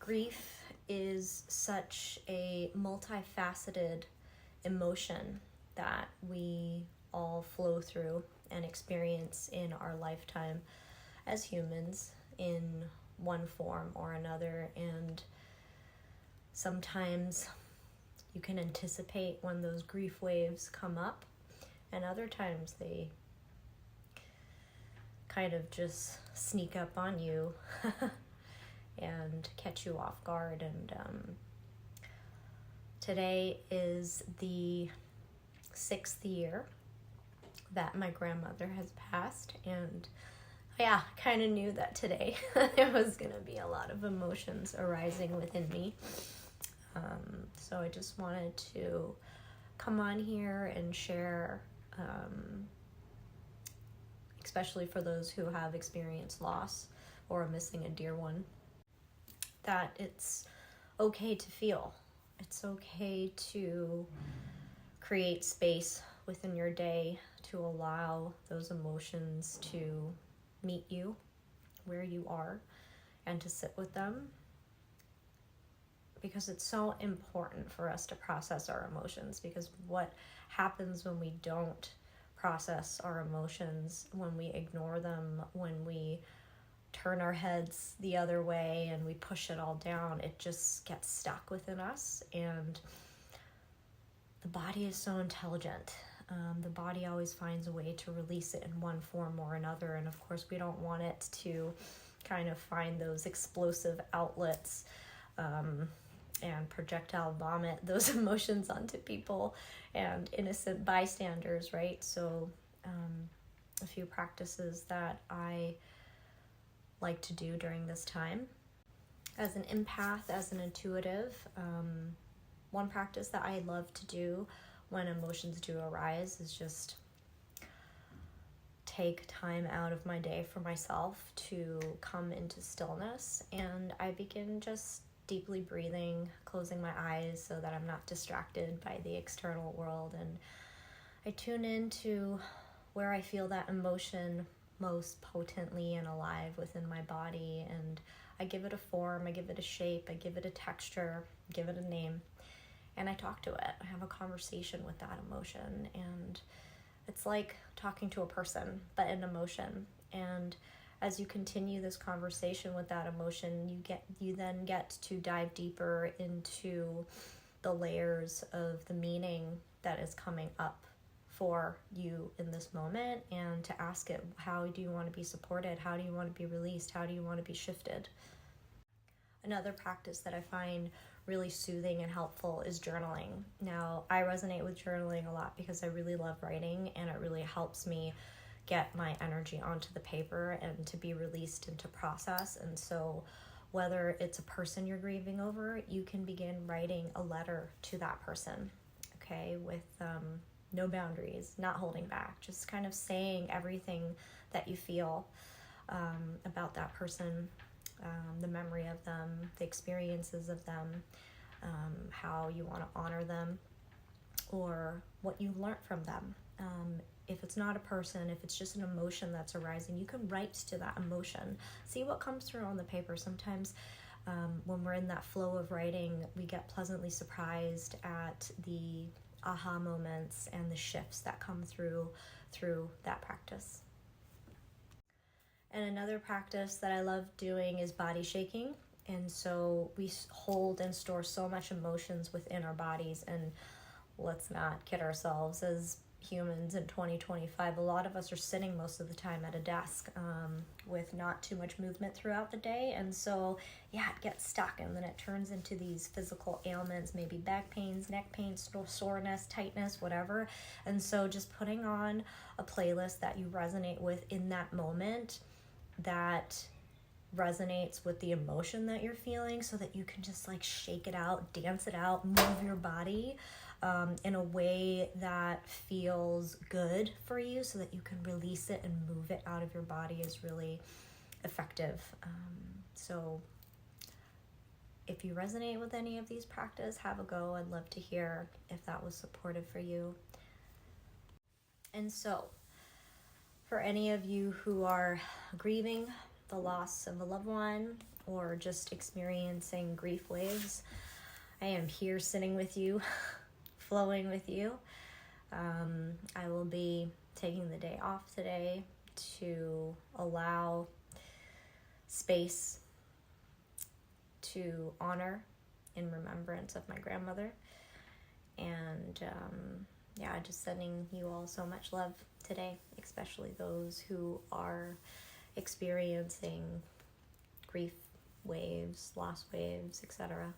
Grief is such a multifaceted emotion that we all flow through and experience in our lifetime as humans in one form or another. And sometimes you can anticipate when those grief waves come up, and other times they kind of just sneak up on you and catch you off guard. And today is the 6th year that my grandmother has passed, and yeah, kind of knew that today there was going to be a lot of emotions arising within me. So I just wanted to come on here and share, especially for those who have experienced loss or missing a dear one, that it's okay to feel. It's okay to create space within your day to allow those emotions to meet you where you are and to sit with them, because it's so important for us to process our emotions. Because what happens when we don't process our emotions, when we ignore them, when we turn our heads the other way and we push it all down, it just gets stuck within us. And the body is so intelligent. The body always finds a way to release it in one form or another. And of course, we don't want it to kind of find those explosive outlets and projectile vomit those emotions onto people and innocent bystanders, right? So a few practices that I like to do during this time. As an empath, as an intuitive, one practice that I love to do when emotions do arise is just take time out of my day for myself to come into stillness, and I begin just deeply breathing, closing my eyes so that I'm not distracted by the external world, and I tune into where I feel that emotion most potently and alive within my body, and I give it a form, I give it a shape, I give it a texture, give it a name, and I talk to it. I have a conversation with that emotion, and it's like talking to a person, but an emotion. And as you continue this conversation with that emotion, you then get to dive deeper into the layers of the meaning that is coming up for you in this moment, and to ask it, how do you want to be supported? How do you want to be released? How do you want to be shifted? Another practice that I find really soothing and helpful is journaling. Now, I resonate with journaling a lot because I really love writing, and it really helps me get my energy onto the paper and to be released and to process. And so whether it's a person you're grieving over, you can begin writing a letter to that person, okay, with no boundaries, not holding back, just kind of saying everything that you feel about that person, the memory of them, the experiences of them, how you want to honor them, or what you learned from them. If it's not a person, if it's just an emotion that's arising, you can write to that emotion. See what comes through on the paper. Sometimes when we're in that flow of writing, we get pleasantly surprised at the aha moments and the shifts that come through that practice. And another practice that I love doing is body shaking. And so we hold and store so much emotions within our bodies, and let's not kid ourselves, as humans in 2025, a lot of us are sitting most of the time at a desk with not too much movement throughout the day. And so, yeah, it gets stuck, and then it turns into these physical ailments, maybe back pains, neck pains, soreness, tightness, whatever. And so just putting on a playlist that you resonate with in that moment, that resonates with the emotion that you're feeling, so that you can just like shake it out, dance it out, move your body in a way that feels good for you, so that you can release it and move it out of your body, is really effective. So if you resonate with any of these practices, have a go. I'd love to hear if that was supportive for you. And so for any of you who are grieving the loss of a loved one, or just experiencing grief waves, I am here sitting with you, flowing with you. I will be taking the day off today to allow space to honor in remembrance of my grandmother. And just sending you all so much love today, especially those who are experiencing grief waves, loss waves, etc.